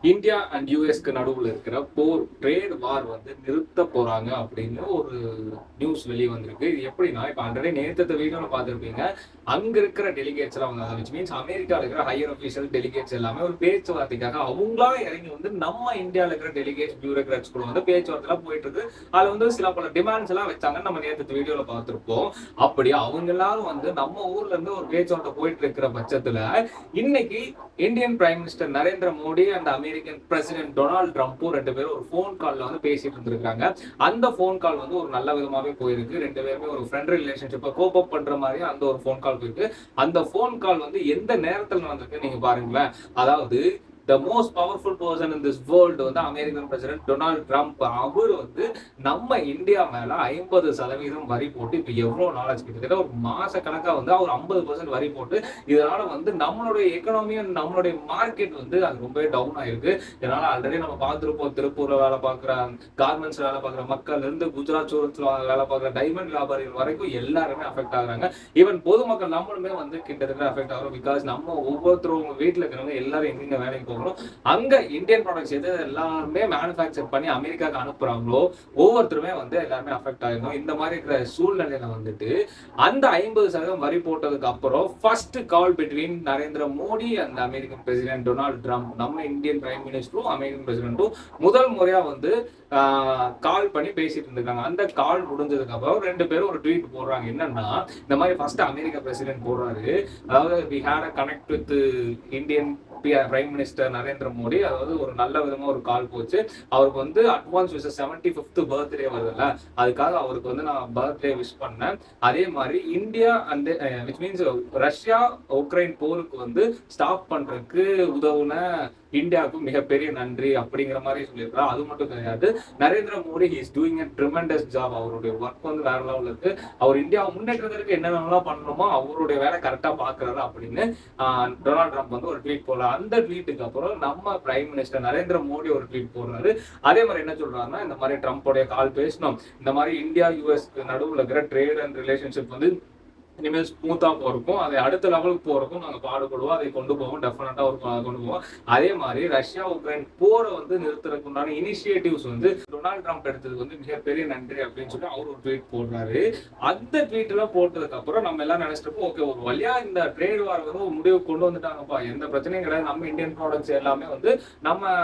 India and யூஎஸ்க்கு நடுவில் இருக்கிற போர் trade வார் வந்து நிறுத்த போறாங்க அப்படின்னு ஒரு நியூஸ் வெளியே வந்திருக்கு. இது எப்படின்னா, இப்போ ஆல்ரெடி நேற்று வீடியோவில் பார்த்துருப்பீங்க. அங்க இருக்கிற டெலிகேட்ஸ் எல்லாம் வந்து, விச் மீன்ஸ் அமெரிக்காவில் இருக்கிற ஹையர் அஃபீஷியல் டெலிகேட்ஸ் எல்லாமே ஒரு பேச்சுவார்த்தைக்காக அவங்களா இறங்கி வந்து நம்ம இந்தியாவில் இருக்கிற டெலிகேட்ஸ் பியூரோக்ராட்ஸ் கூட வந்து பேச்சுவார்த்தை போயிட்டு இருக்கு. அதுல வந்து சில பல டிமாண்ட்ஸ் எல்லாம் வச்சாங்கன்னு நம்ம நேற்று வீடியோவில் பார்த்துருப்போம். அப்படி அவங்க எல்லாரும் வந்து நம்ம ஊர்ல இருந்து ஒரு பேச்சுவார்த்தை போயிட்டு இருக்கிற பட்சத்துல இன்னைக்கு Indian prime minister Narendra Modi and American president Donald ட்ரம்ப்பும் ரெண்டு பேரும் ஒரு போன் கால்ல வந்து பேசிட்டு இருந்திருக்காங்க. அந்த போன் கால் வந்து ஒரு நல்ல விதமாவே போயிருக்கு. ரெண்டு பேருமே ஒரு ஃப்ரெண்ட் ரிலேஷன்ஷிப்பை கோப் அப் பண்ற மாதிரி அந்த ஒரு போன் கால் போயிருக்கு. அந்த போன் கால் வந்து எந்த நேரத்தில் நடந்திருக்கு நீங்க பாருங்களேன். அதாவது the most powerful person in this world வந்து அமெரிக்கன் பிரசிடென்ட் டொனால்டு ட்ரம்ப், அவர் வந்து நம்ம இந்தியா மேல 50% வரி போட்டு இப்ப எவ்வளவு நாளாச்சு, கிட்டத்தட்ட ஒரு மாச கணக்கா வந்து அவர் 50% வரி போட்டு இதனால வந்து நம்மளுடைய எக்கனாமியும் நம்மளுடைய மார்க்கெட் வந்து அது ரொம்பவே டவுன் ஆயிருக்கு. இதனால ஆல்ரெடி நம்ம பார்த்துருப்போம், திருப்பூர்ல வேலை பார்க்குற கார்மெண்ட்ஸ் வேலை பார்க்குற மக்கள் இருந்து குஜராத் சூரத்ல வேலை பார்க்குற டைமண்ட் வியாபாரிகள் வரைக்கும் எல்லாருமே அஃபெக்ட் ஆகுறாங்க. ஈவன் பொதுமக்கள் நம்மளுமே வந்து கிட்டத்தட்ட அஃபெக்ட் ஆகிறோம். பிகாஸ் நம்ம ஒவ்வொருத்தரும் வீட்டுல இருக்கிறவங்க எல்லாரும் எங்க வேலைக்கு அங்க இந்தியன் ப்ராடக்ட்ஸ் எது எல்லாமே மேனுஃபேக்சர் பண்ணி அமெரிக்காவுக்கு அனுப்புறாங்களோ ஒவ்வொருத்தருமே வந்து எல்லாருமே அஃபெக்ட் ஆயிருந்தோம். இந்த மாதிரி இருக்கிற சூழ்நிலையில வந்துட்டு அந்த 50% வரி போட்டதுக்கு அப்புறம் first call between Narendra Modi and American president Donald Trump, நம்ம இந்தியன் பிரைம் மினிஸ்டரும் அமெரிக்கன் பிரசிடென்ட்டும் முதல் முறையா வந்து கால் பண்ணி பேசிட்டு இருந்திருக்காங்க. அந்த கால் முடிஞ்சதுக்கு அப்புறம் ரெண்டு பேரும் ஒரு ட்வீட் போடுறாங்க. என்னன்னா, இந்த மாதிரி ஃபர்ஸ்ட் அமெரிக்க பிரசிடென்ட் போடுறாரு, அதாவது we had a connect with Indian prime minister Narendra Modi, அதாவது ஒரு நல்ல விதமா ஒரு கால் போச்சு. அவருக்கு வந்து அட்வான்ஸ் விஷ் 75th பர்த்டே வருதுல்ல, அதுக்காக அவருக்கு வந்து நான் பர்த்டே விஷ் பண்ணேன். அதே மாதிரி India and which means Russia Ukraine போருக்கு வந்து ஸ்டாப் பண்றதுக்கு உதவுன இந்தியாவுக்கு மிகப்பெரிய நன்றி அப்படிங்கிற மாதிரி சொல்லியிருக்காரு. அது மட்டும் கிடையாது, Narendra Modi is doing a tremendous job. அவருடைய ஒர்க் வந்து வேற லெவலில் இருக்கு. அவர் இந்தியாவை முன்னேற்றத்திற்கு என்னென்னலாம் பண்ணணுமோ அவருடைய வேலை கரெக்டா பாக்குறாரு அப்படின்னு டொனால்டு ட்ரம்ப் வந்து ஒரு ட்வீட் போடுறாரு. அந்த ட்வீட்டுக்கு அப்புறம் நம்ம பிரைம் மினிஸ்டர் நரேந்திர மோடி ஒரு ட்வீட் போடுறாரு. அதே மாதிரி என்ன சொல்றாருன்னா, இந்த மாதிரி ட்ரம்ப்போடைய கால் பேசணும், இந்த மாதிரி இந்தியா யூஎஸ் நடுவில் இருக்கிற ட்ரேட் அண்ட் ரிலேஷன்ஷிப் வந்து இனிமேல் ஸ்மூத்தா போறக்கும், அதை அடுத்த லெவலுக்கு போறக்கும் நாங்க பாடுபடுவோம், அதை கொண்டு போவோம், டெஃபினட்டா கொண்டு போவோம். அதே மாதிரி ரஷ்யா உக்ரைன் போரை வந்து நிறுத்துறதுக்கு உண்டான இனிஷியேட்டிவ்ஸ் வந்து டொனால்டு ட்ரம்ப் எடுத்ததுக்கு வந்து மிகப்பெரிய நன்றி அப்படின்னு சொல்லி அவர் ஒரு ட்வீட் போடுறாரு. அந்த ட்வீட் எல்லாம் போட்டதுக்கு அப்புறம் நம்ம எல்லாம் நினைச்சிட்டு ஓகே, ஒரு வழியா இந்த ட்ரேட் வார் வந்து ஒரு முடிவு கொண்டு வந்துட்டாங்கப்பா, எந்த பிரச்சனையும் கிடையாது, நம்ம இந்தியன் ப்ராடக்ட்ஸ் எல்லாமே வந்து நம்ம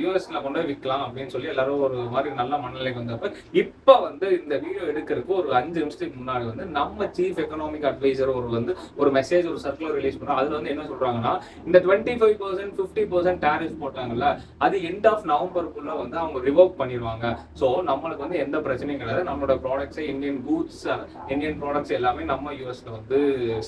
யூஎஸ்ல கொண்டு போய் விற்கலாம் அப்படின்னு சொல்லி எல்லாரும் ஒரு மாதிரி நல்ல மனநிலைக்கு வந்தப்ப, இப்ப வந்து இந்த வீடியோ எடுக்கிறதுக்கு ஒரு 5 நிமிஷத்துக்கு முன்னாடி வந்து நம்ம சீஃப் எக்கனாமிக் அட்வைசர் ஒரு மெசேஜ், ஒரு சர்க்குலர் ரிலீஸ் பண்றாங்க. அதுல வந்து என்ன சொல்றாங்கன்னா, இந்த 25% 50% டாரிஃப் போட்டாங்கல்ல, அது எண்ட் ஆஃப் நவம்பருக்குள்ள வந்து அவங்க ரிவோக் பண்ணிடுவாங்க. சோ நம்மளுக்கு வந்து எந்த பிரச்சனையும் கிடையாது, நம்மளோட products Indian goods Indian products எல்லாமே நம்ம யூஎஸ்ல வந்து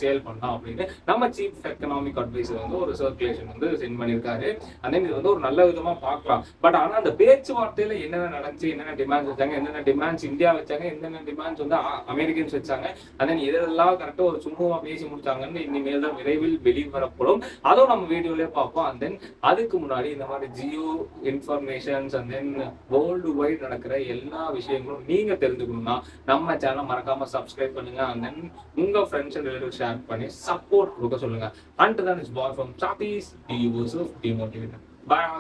சேல் பண்ணலாம் அப்படின்னு நம்ம சீஃப் எக்கனாமிக் அட்வைசர் வந்து ஒரு சர்க்குலேஷன் வந்து சென்ட் பண்ணியிருக்காரு. அண்ட் இது வந்து ஒரு நல்ல விதமா பார்க்கலாம். பட் ஆனா அந்த பேச்சுவார்த்தையில என்னென்ன நடந்துச்சு, என்னென்ன டிமாண்ட்ஸ் வச்சாங்க, என்னென்ன டிமாண்ட்ஸ் இந்தியா வச்சாங்க, என்னென்ன டிமாண்ட்ஸ் வந்து அமெரிக்கன்ஸ் வச்சாங்க, அண்ட் தென் இதெல்லாம் கரெக்டா ஒரு சும்மா பேசி முடிச்சாங்கன்னு இனிமேல் தான் விரைவில் வெளிவரப்படும். அதுவும் நம்ம வீடியோலயே பார்ப்போம். அண்ட் தென் அதுக்கு முன்னாடி இந்த மாதிரி Jio informations and then world wide நடக்கிற எல்லா விஷயங்களும் நீங்க தெரிஞ்சுக்கணும்னா நம்ம சேனலை மறக்காம சப்ஸ்கிரைப் பண்ணுங்க. அண்ட் தென் உங்க ஃப்ரெண்ட்ஸ் அண்ட் ரிலேட்டிவ் ஷேர் பண்ணி சப்போர்ட் கொடுக்க சொல்லுங்க. And then it's bye from சாப்பீஸ், தி யூசர் டிமோட்டிவேட்டர். பாய்.